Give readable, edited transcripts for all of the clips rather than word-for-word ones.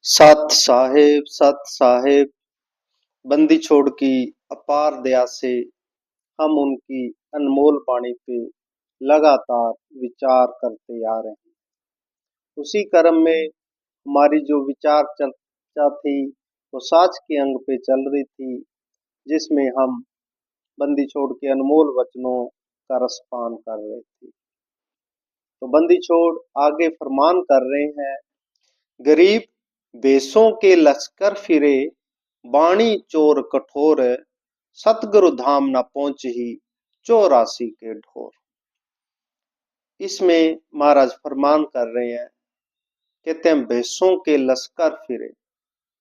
सत साहेब, बंदी छोड़ की अपार दया से हम उनकी अनमोल वाणी पे लगातार विचार करते आ रहे हैं। उसी क्रम में हमारी जो विचार चर्चा थी वो साच के अंग पे चल रही थी, जिसमें हम बंदी छोड़ के अनमोल वचनों का रसपान कर रहे थे। तो बंदी छोड़ आगे फरमान कर रहे हैं, गरीब बेसों के लश्कर फिरे, बाणी चोर कठोर, सतगुरु धाम न पहुंची 84 के ढोर। इसमें महाराज फरमान कर रहे हैं, कहते हैं बेसों के लश्कर फिरे,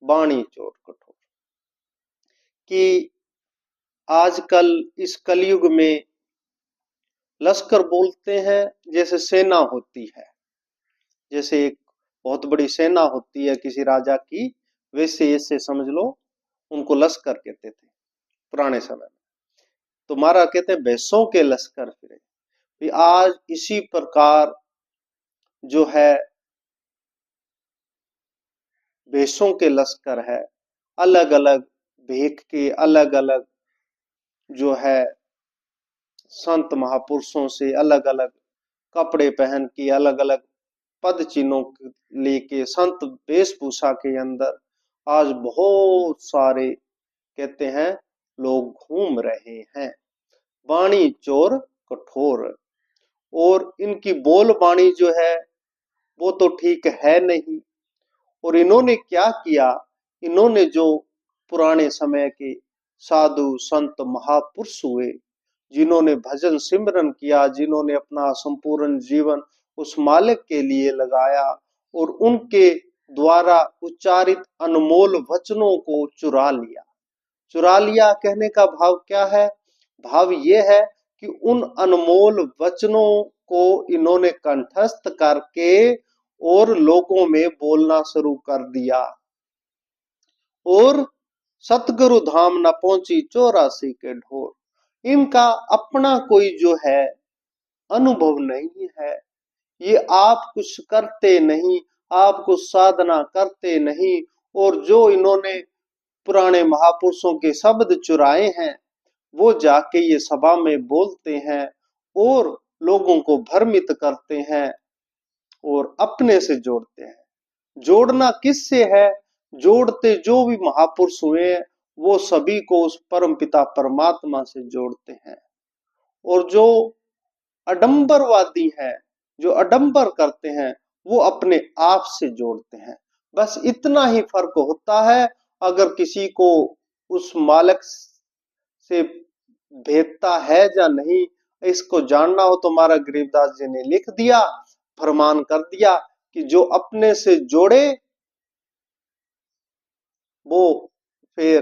बाणी चोर कठोर, कि आजकल इस कलयुग में लश्कर बोलते हैं जैसे सेना होती है, जैसे एक बहुत बड़ी सेना होती है किसी राजा की, वैसे ऐसे समझ लो उनको लश्कर कहते थे पुराने समय में। तो महाराज कहते हैं भैंसों के लश्कर फिरे। आज इसी प्रकार जो है भैंसों के लश्कर है, अलग अलग भेख के, अलग अलग जो है संत महापुरुषों से अलग अलग कपड़े पहन के, अलग अलग पद चिन्हों लेके संत वेशभूषा के अंदर आज बहुत सारे कहते हैं लोग घूम रहे हैं, बाणी चोर कठोर। और इनकी बोल बाणी जो है वो तो ठीक है नहीं। और इन्होंने क्या किया, इन्होंने जो पुराने समय के साधु संत महापुरुष हुए, जिन्होंने भजन सिमरन किया, जिन्होंने अपना संपूर्ण जीवन उस मालिक के लिए लगाया और उनके द्वारा उच्चारित अनमोल वचनों को चुरा लिया। चुरा लिया कहने का भाव क्या है? भाव ये है कि उन अनमोल वचनों को इन्होंने कंठस्थ करके और लोगों में बोलना शुरू कर दिया, और सतगुरु धाम न पहुंची 84 के ढोर। इनका अपना कोई जो है अनुभव नहीं है, ये आप कुछ करते नहीं, आप कुछ साधना करते नहीं, और जो इन्होंने पुराने महापुरुषों के शब्द चुराए हैं वो जाके ये सभा में बोलते हैं और लोगों को भ्रमित करते हैं और अपने से जोड़ते हैं। जोड़ना किससे है? जोड़ते जो भी महापुरुष हुए हैं वो सभी को उस परम पिता परमात्मा से जोड़ते हैं। और जो अडंबरवादी है, जो अडंबर करते हैं, वो अपने आप से जोड़ते हैं। बस इतना ही फर्क होता है। अगर किसी को उस मालिक से भेदता है या नहीं, इसको जानना हो तो हमारा गरीबदास जी ने लिख दिया, फरमान कर दिया कि जो अपने से जोड़े वो फिर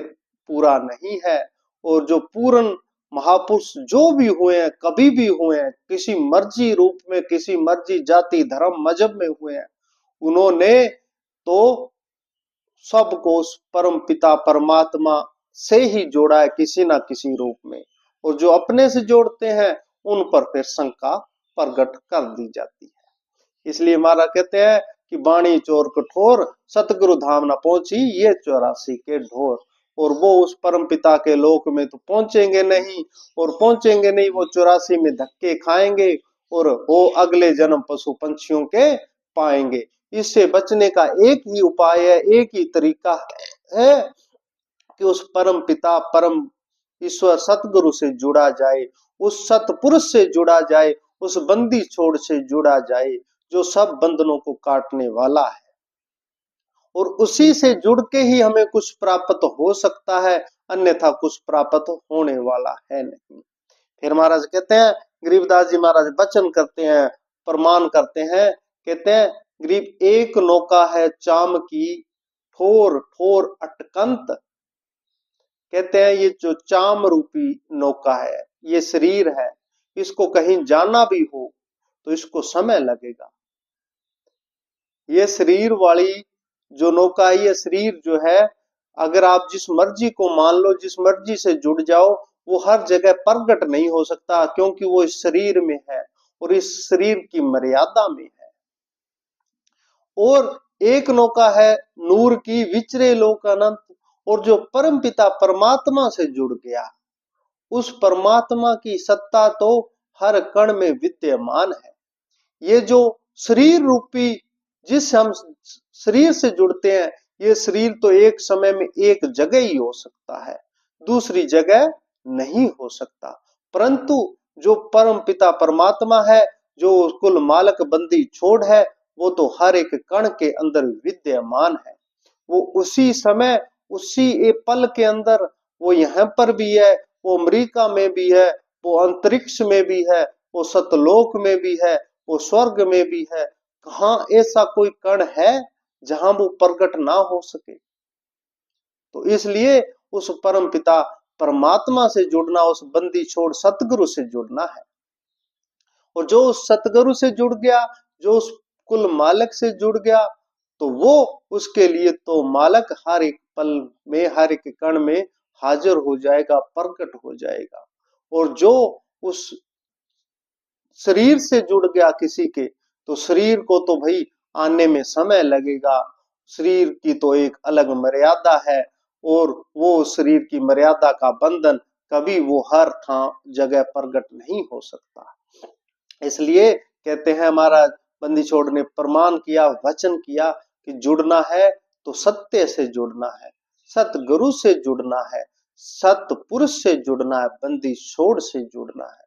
पूरा नहीं है। और जो पूर्ण महापुरुष जो भी हुए हैं, कभी भी हुए हैं, किसी मर्जी रूप में, किसी मर्जी जाति धर्म मजहब में हुए हैं, उन्होंने तो सबको उस परम पिता परमात्मा से ही जोड़ा है किसी ना किसी रूप में। और जो अपने से जोड़ते हैं उन पर फिर शंका प्रकट कर दी जाती है। इसलिए महाराज कहते हैं कि बाणी चोर कठोर, सतगुरु धाम ना पहुंची ये 84 के ढोर। और वो उस परम पिता के लोक में तो पहुंचेंगे नहीं, और पहुंचेंगे नहीं, वो 84 में धक्के खाएंगे और वो अगले जन्म पशु पंछियों के पाएंगे। इससे बचने का एक ही उपाय है, एक ही तरीका है कि उस परम पिता परम ईश्वर सतगुरु से जुड़ा जाए, उस सतपुरुष से जुड़ा जाए, उस बंदी छोड़ से जुड़ा जाए जो सब बंधनों को काटने वाला है। और उसी से जुड़ के ही हमें कुछ प्राप्त हो सकता है, अन्यथा कुछ प्राप्त होने वाला है नहीं। फिर महाराज कहते हैं, गरीबदास जी महाराज वचन करते हैं, प्रमाण करते हैं, कहते हैं गरीब एक नौका है चाम की, ठोर ठोर अटकंत। कहते हैं ये जो चाम रूपी नौका है, ये शरीर है, इसको कहीं जाना भी हो तो इसको समय लगेगा। ये शरीर वाली जो नौका है, ये शरीर जो है, अगर आप जिस मर्जी को मान लो, जिस मर्जी से जुड़ जाओ, वो हर जगह प्रकट नहीं हो सकता, क्योंकि वो इस शरीर में है और इस शरीर की मर्यादा में है। और एक नौका है नूर की विचरे लोक अनंत। और जो परम पिता परमात्मा से जुड़ गया, उस परमात्मा की सत्ता तो हर कण में विद्यमान है। ये जो शरीर रूपी, जिस हम शरीर से जुड़ते हैं, ये शरीर तो एक समय में एक जगह ही हो सकता है, दूसरी जगह नहीं हो सकता। परंतु जो परम पिता परमात्मा है, जो कुल मालक बंदी छोड़ है, वो तो हर एक कण के अंदर विद्यमान है। वो उसी समय, उसी एक पल के अंदर, वो यहाँ पर भी है, वो अमेरिका में भी है, वो अंतरिक्ष में भी है, वो सतलोक में भी है, वो स्वर्ग में भी है। कहाँ ऐसा कोई कण है जहां वो प्रकट ना हो सके? तो इसलिए उस परम पिता परमात्मा से जुड़ना, उस बंदी छोड़ सतगुरु से जुड़ना है। और जो उस सतगुरु से जुड़ गया, जो उस कुल मालक से जुड़ गया, तो वो उसके लिए तो मालक हर एक पल में, हर एक कण में हाजिर हो जाएगा, प्रकट हो जाएगा। और जो उस शरीर से जुड़ गया किसी के, तो शरीर को तो भाई आने में समय लगेगा, शरीर की तो एक अलग मर्यादा है, और वो शरीर की मर्यादा का बंधन कभी वो हर जगह प्रकट नहीं हो सकता। इसलिए कहते हैं महाराज बंदी छोड़ ने प्रमाण किया, वचन किया कि जुड़ना है तो सत्य से जुड़ना है, सतगुरु से जुड़ना है, सतपुरुष से जुड़ना है, बंदी छोड़ से जुड़ना है,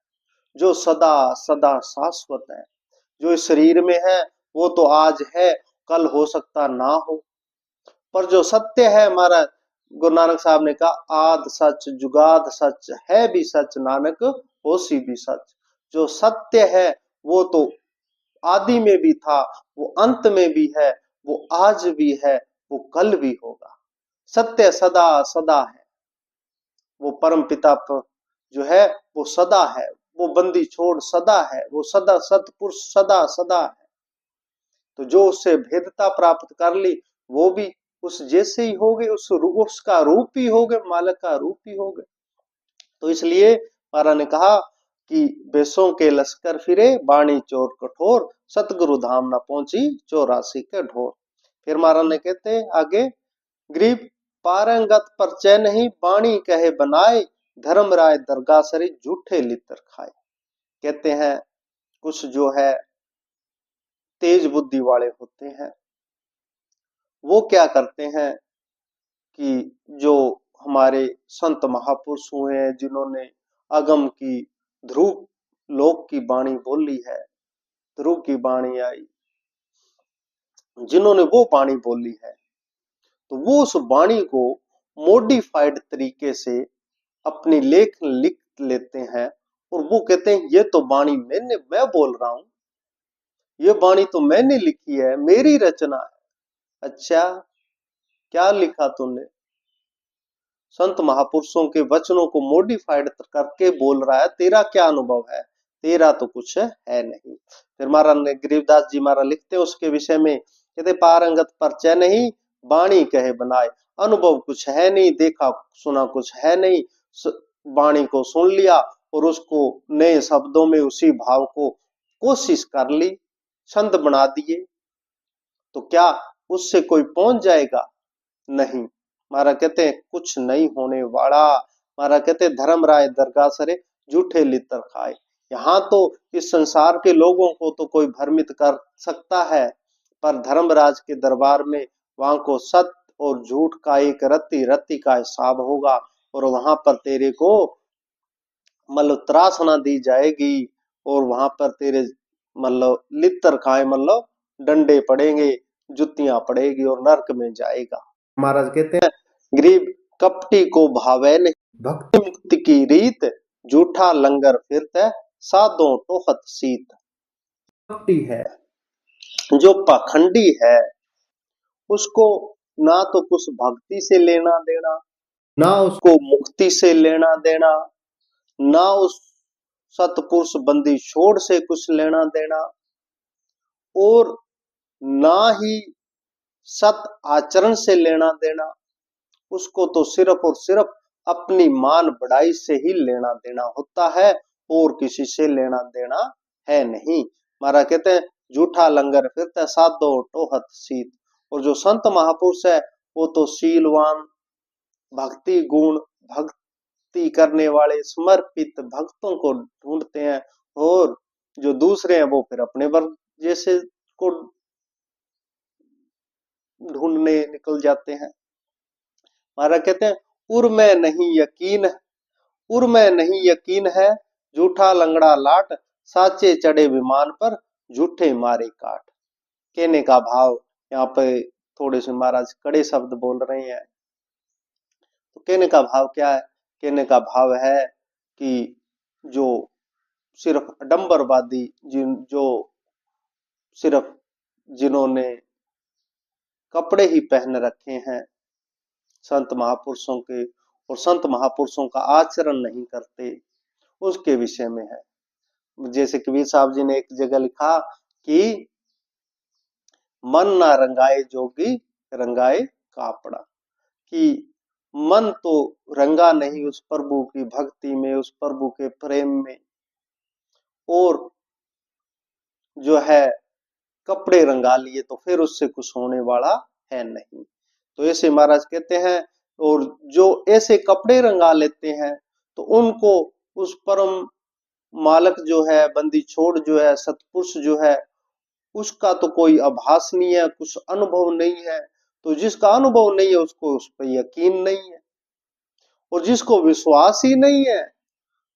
जो सदा सदा शाश्वत है। जो इस शरीर में है वो तो आज है, कल हो सकता ना हो, पर जो सत्य है, हमारा गुरु नानक साहब ने कहा, आद सच जुगाद सच, है भी सच नानक होसी भी सच। जो सत्य है वो तो आदि में भी था, वो अंत में भी है, वो आज भी है, वो कल भी होगा। सत्य सदा सदा है। वो परम पिता जो है वो सदा है, वो बंदी छोड़ सदा है, वो सदा सतपुरुष सदा सदा है। तो जो उससे भेदता प्राप्त कर ली, वो भी उस जैसे ही हो गए, उसका रूप ही हो गए, मालक का रूप ही हो गए। तो इसलिए महाराज ने कहा कि बेसों के लश्कर फिरे, बाणी चोर कठोर, सतगुरु धाम न पहुंची 84 के ढोर। फिर महाराज ने कहते आगे, गरीब पारंगत परचय नहीं, बाणी कहे बनाए, धर्म राय दरगाह सरी झूठे लितर खाए। कहते हैं कुछ जो है तेज बुद्धि वाले होते हैं, वो क्या करते हैं कि जो हमारे संत महापुरुष हुए हैं, जिन्होंने अगम की ध्रुव लोक की वाणी बोली है, ध्रुव की वाणी आई, जिन्होंने वो वाणी बोली है, तो वो उस वाणी को मॉडिफाइड तरीके से अपनी लेख लिख लेते हैं, और वो कहते हैं ये तो वाणी मैं बोल रहा हूं, ये वाणी तो मैंने लिखी है, मेरी रचना है। अच्छा, क्या लिखा तूने? संत महापुरुषों के वचनों को मॉडिफाइड करके बोल रहा है, तेरा क्या अनुभव है? तेरा तो कुछ है नहीं। फिर महाराज ने गरीबदास जी महाराज लिखते हैं उसके विषय में, कहते पारंगत परचय नहीं, वाणी कहे बनाए, अनुभव कुछ है नहीं, देखा सुना कुछ है नहीं, वाणी को सुन लिया और उसको नए शब्दों में उसी भाव को कोशिश कर ली, छंद बना दिए, तो क्या उससे कोई पहुंच जाएगा? नहीं। महाराज कहते हैं कुछ नहीं होने वाला। महाराज कहते हैं धर्म राय दरगाह सरे झूठे लितर खाए। यहाँ तो इस संसार के लोगों को तो कोई भ्रमित कर सकता है, पर धर्मराज के दरबार में वहां को सत्य और झूठ का एक रत्ती रत्ती का हिसाब होगा, और वहां पर तेरे को मतलब त्रासना दी जाएगी, और वहां पर तेरे मतलब लितर खाए, मतलब डंडे पड़ेंगे, जुतियां पड़ेगी, और नरक में जाएगा। महाराज कहते हैं गरीब कपटी को भावे नहीं, भक्ति मुक्ति की रीत, झूठा लंगर फिरते साधो टोहत सीत। कपटी है, जो पाखंडी है, उसको ना तो कुछ भक्ति से लेना देना, ना उसको मुक्ति से लेना देना, ना उस सतपुरुष बंदी छोड़ से कुछ लेना देना, और ना ही सत आचरण से लेना देना। उसको तो सिर्फ और सिर्फ अपनी मान बढ़ाई से ही लेना देना होता है, और किसी से लेना देना है नहीं। महाराज कहते हैं झूठा लंगर फिरते साधो टोहत सीत, और जो संत महापुरुष है वो तो शीलवान, भक्ति गुण, भक्ति करने वाले समर्पित भक्तों को ढूंढते हैं। और जो दूसरे हैं वो फिर अपने वर्ग जैसे को ढूंढने निकल जाते हैं। महाराज कहते हैं उर में नहीं यकीन, उर में नहीं यकीन है, झूठा लंगड़ा लाट, साचे चढ़े विमान पर, झूठे मारे काट। कहने का भाव यहाँ पे थोड़े से महाराज कड़े शब्द बोल रहे हैं। तो कहने का भाव क्या है? कहने का भाव है कि जो सिर्फ अडंबरवादी, जो सिर्फ जिन्होंने कपड़े ही पहन रखे हैं संत महापुरुषों के, और संत महापुरुषों का आचरण नहीं करते, उसके विषय में है। जैसे कबीर साहब जी ने एक जगह लिखा कि मन ना रंगाए जोगी, रंगाए कापड़ा। कि मन तो रंगा नहीं उस प्रभु की भक्ति में, उस प्रभु के प्रेम में, और जो है कपड़े रंगा लिए तो फिर उससे कुछ होने वाला है नहीं। तो ऐसे महाराज कहते हैं, और जो ऐसे कपड़े रंगा लेते हैं तो उनको उस परम मालक जो है, बंदी छोड़ जो है, सतपुरुष जो है, उसका तो कोई आभास नहीं है, कुछ अनुभव नहीं है। तो जिसका अनुभव नहीं है उसको उस पर यकीन नहीं है, और जिसको विश्वास ही नहीं है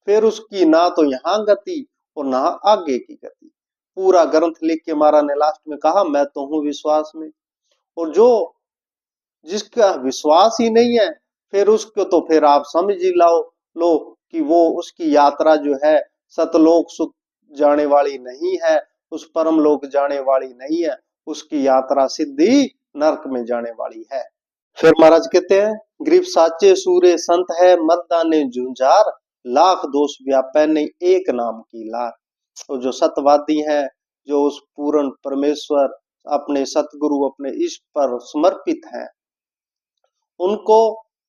फिर उसकी ना तो यहाँ गति और ना आगे की गति। पूरा ग्रंथ लिख के महाराज ने लास्ट में कहा मैं तो हूं विश्वास में। और जो जिसका विश्वास ही नहीं है फिर उसको तो फिर आप समझ ही लो कि वो उसकी यात्रा जो है सतलोक सुख जाने वाली नहीं है, उस परम लोक जाने वाली नहीं है, उसकी यात्रा सिद्धि नरक में जाने वाली है। फिर महाराज कहते हैं गरीब साचे सूरे संत है, मर्दाने झुंझार, लाख दोष व्यापै नहीं एक नाम की लार। और जो सतवादी हैं, जो उस पूर्ण परमेश्वर अपने सतगुरु अपने इष्ट पर समर्पित हैं, उनको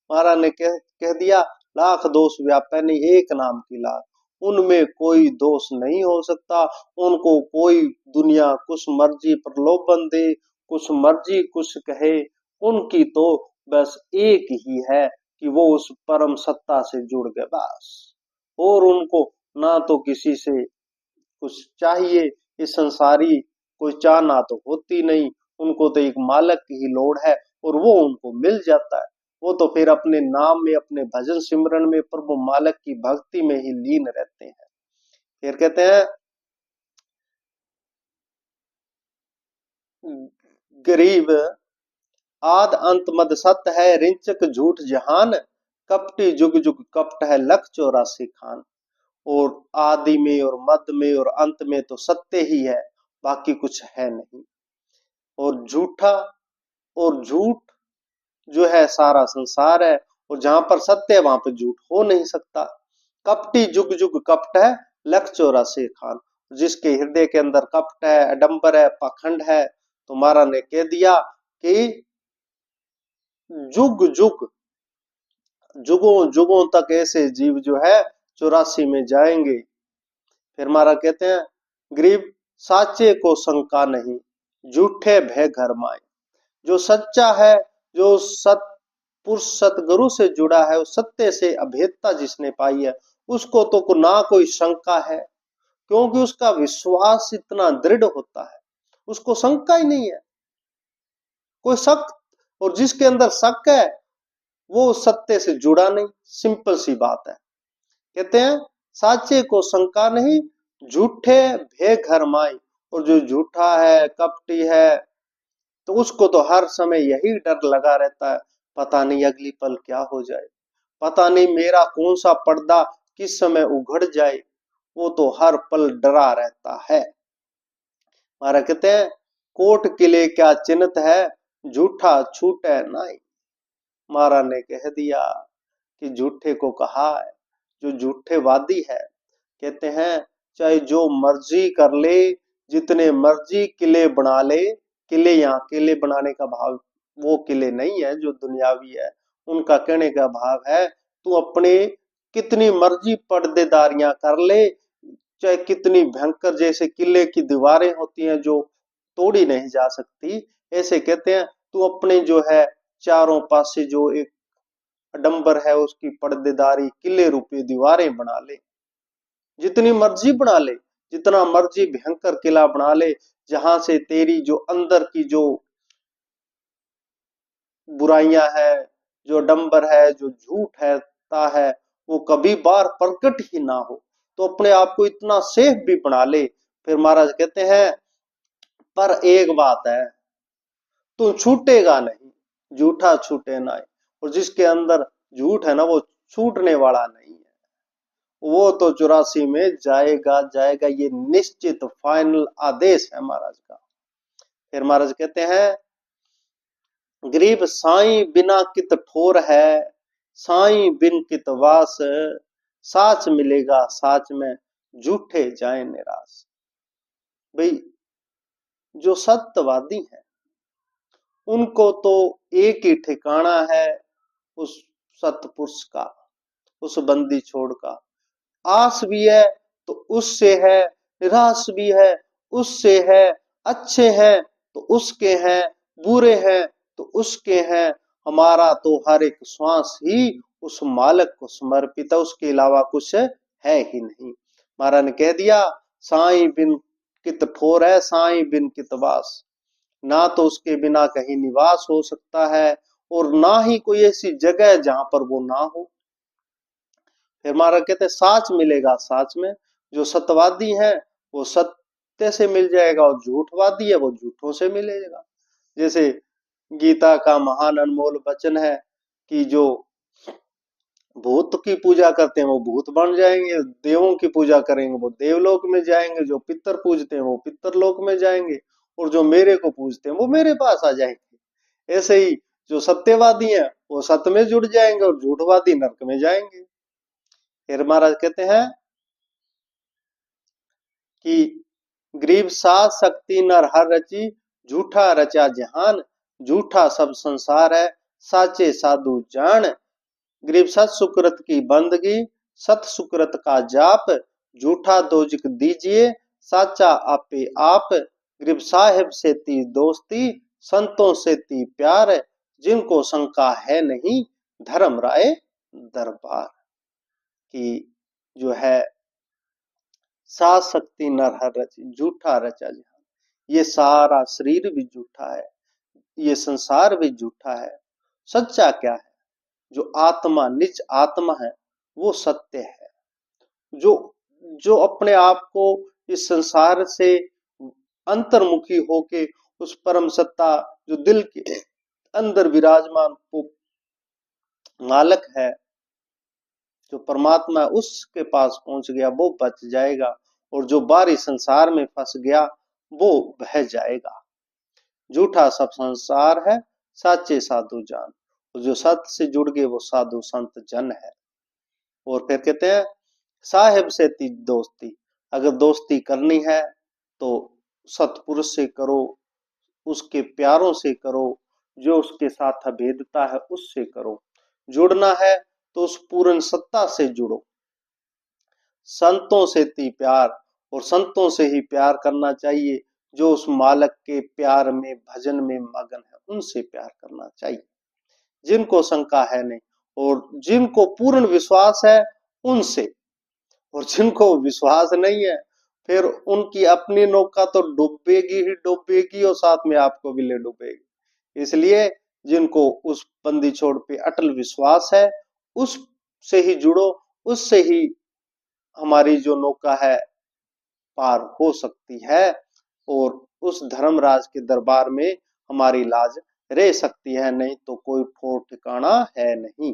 महाराज ने कह दिया लाख दोष व्यापै नहीं एक नाम की लार। उनमें कोई दोष नहीं हो सकता। उनको कोई दुनिया कुछ मर्जी प्रलोभन दे, कुछ मर्जी कुछ कहे, उनकी तो बस एक ही है कि वो उस परम सत्ता से जुड़ गए बस। और उनको ना तो किसी से कुछ चाहिए, इस संसारी कोई चाहना तो होती नहीं, उनको तो एक मालक की ही लोड़ है और वो उनको मिल जाता है। वो तो फिर अपने नाम में, अपने भजन सिमरन में, प्रभु मालक की भक्ति में ही लीन रहते हैं। फिर कहते हैं गरीब आद अंत मद सत्य है, रिंचक झूठ जहान, कपटी जुग जुग कपट है, लख 84 खान। और आदि में और मध्य में और अंत में तो सत्य ही है, बाकी कुछ है नहीं। और झूठा और झूठ जो है सारा संसार है, और जहां पर सत्य है वहां पर झूठ हो नहीं सकता। कपटी जुग जुग कपट है, लख 84 खान। जिसके हृदय के अंदर कपट है, अडंबर है, पाखंड है, तो महाराज ने कह दिया कि जुग जुग जुगों जुगों तक ऐसे जीव जो है 84 में जाएंगे। फिर महाराज कहते हैं गरीब साचे को शंका नहीं, झूठे भय घर माए। जो सच्चा है, जो सतपुरुष सतगुरु से जुड़ा है, उस सत्य से अभेदता जिसने पाई है, उसको तो ना कोई शंका है, क्योंकि उसका विश्वास इतना दृढ़ होता है, उसको शंका ही नहीं है, कोई शक। और जिसके अंदर शक है वो सत्य से जुड़ा नहीं, सिंपल सी बात है। कहते हैं साचे को शंका नहीं, झूठे भय घर माई। और जो झूठा है, कपटी है, तो उसको तो हर समय यही डर लगा रहता है, पता नहीं अगली पल क्या हो जाए, पता नहीं मेरा कौन सा पर्दा किस समय उघड़ जाए, वो तो हर पल डरा रहता है। महाराज कहते हैं कोट किले क्या चिन्हत है, झूठा छूटे नहीं। महाराज ने कह दिया कि झूठे को कहा है, जो झूठे वादी है, कहते हैं चाहे जो मर्जी कर ले, जितने मर्जी किले बना ले। किले, यहाँ किले बनाने का भाव वो किले नहीं है जो दुनियावी है, उनका कहने का भाव है तू अपने कितनी मर्जी पर्देदारियां कर ले, चाहे कितनी भयंकर, जैसे किले की दीवारें होती हैं जो तोड़ी नहीं जा सकती, ऐसे कहते हैं तू अपने जो है चारों पासे जो एक आडंबर है उसकी पर्देदारी, किले रुपये दीवारें बना ले, जितनी मर्जी बना ले, जितना मर्जी भयंकर किला बना ले, जहां से तेरी जो अंदर की जो बुराइयां है, जो डंबर है, जो झूठ है ता है, वो कभी बार प्रकट ही ना हो। तो अपने आप को इतना सेफ भी बना ले। फिर महाराज कहते हैं पर एक बात है, तू छूटेगा नहीं, झूठा छूटे ना। और जिसके अंदर झूठ है ना वो छूटने वाला नहीं है, वो तो 84 में जाएगा जाएगा, ये निश्चित फाइनल आदेश है महाराज का। फिर महाराज कहते हैं गरीब साईं बिना कित ठोर है, साईं बिन कित वास, साच मिलेगा साच में, झूठे जाए निराश। भाई जो सत्यवादी हैं उनको तो एक ही ठिकाना है उस सतपुरुष का, उस बंदी छोड़ का। आस भी है तो उससे है, निराश भी है उससे है, अच्छे हैं तो उसके हैं, बुरे हैं तो उसके हैं। हमारा तो हर एक श्वास ही उस मालिक को समर्पित है, उसके अलावा कुछ है ही नहीं। महाराज ने कह दिया साईं बिन कित ठोर है, साईं बिन कित वास। ना तो उसके बिना कहीं निवास हो सकता है और ना ही कोई ऐसी जगह जहां पर वो ना हो। फिर महाराज कहते हैं साच मिलेगा साच में, जो सत्यवादी है वो सत्य से मिल जाएगा और झूठवादी है वो झूठों से मिलेगा। जैसे गीता का महान अनमोल वचन है कि जो भूत की पूजा करते हैं वो भूत बन जाएंगे, देवों की पूजा करेंगे वो देवलोक में जाएंगे, जो पितर पूजते हैं वो पितरलोक में जाएंगे, और जो मेरे को पूजते हैं वो मेरे पास आ जाएंगे। ऐसे ही जो सत्यवादी हैं वो सत्य में जुड़ जाएंगे और झूठवादी नरक में जाएंगे। फिर महाराज कहते हैं कि गरीब सात शक्ति नर हर रची, झूठा रचा जहान, झूठा सब संसार है, साचे साधु जान। गरीब सत सुकृत की बंदगी, सत सुकृत का जाप, झूठा दोजिक दीजिए, साचा आपे आप। गरीब साहिब से ती दोस्ती, संतों से ती प्यार, जिनको शंका है नहीं, धर्म राय दरबार। की जो है सात शक्ति नर हर रची, झूठा रचा जहान, ये सारा शरीर भी झूठा है, ये संसार भी झूठा है। सच्चा क्या है? जो आत्मा निज आत्मा है वो सत्य है। जो जो अपने आप को इस संसार से अंतर्मुखी होके उस परम सत्ता जो दिल के अंदर विराजमान वो मालक है, जो परमात्मा है, उसके पास पहुंच गया वो बच जाएगा, और जो बाहरी संसार में फंस गया वो बह जाएगा। झूठा सब संसार है, साचे साधु जान। जो सत्य से जुड़ गए वो साधु संत जन है। और फिर कहते हैं साहेब से ती दोस्ती, अगर दोस्ती करनी है तो सतपुरुष से करो, उसके प्यारों से करो, जो उसके साथ अभेदता है उससे करो। जुड़ना है तो उस पूर्ण सत्ता से जुड़ो। संतों से ती प्यार, और संतों से ही प्यार करना चाहिए, जो उस मालक के प्यार में भजन में मगन है उनसे प्यार करना चाहिए। जिनको शंका है नहीं और जिनको पूर्ण विश्वास है उनसे, और जिनको विश्वास नहीं है फिर उनकी अपनी नौका तो डूबेगी ही डूबेगी और साथ में आपको भी ले डूबेगी। इसलिए जिनको उस बंदी छोड़ पे अटल विश्वास है उससे ही जुड़ो, उससे ही हमारी जो नौका है पार हो सकती है, और उस धर्मराज के दरबार में हमारी लाज रह सकती है, नहीं तो कोई ठोर ठिकाना है नहीं।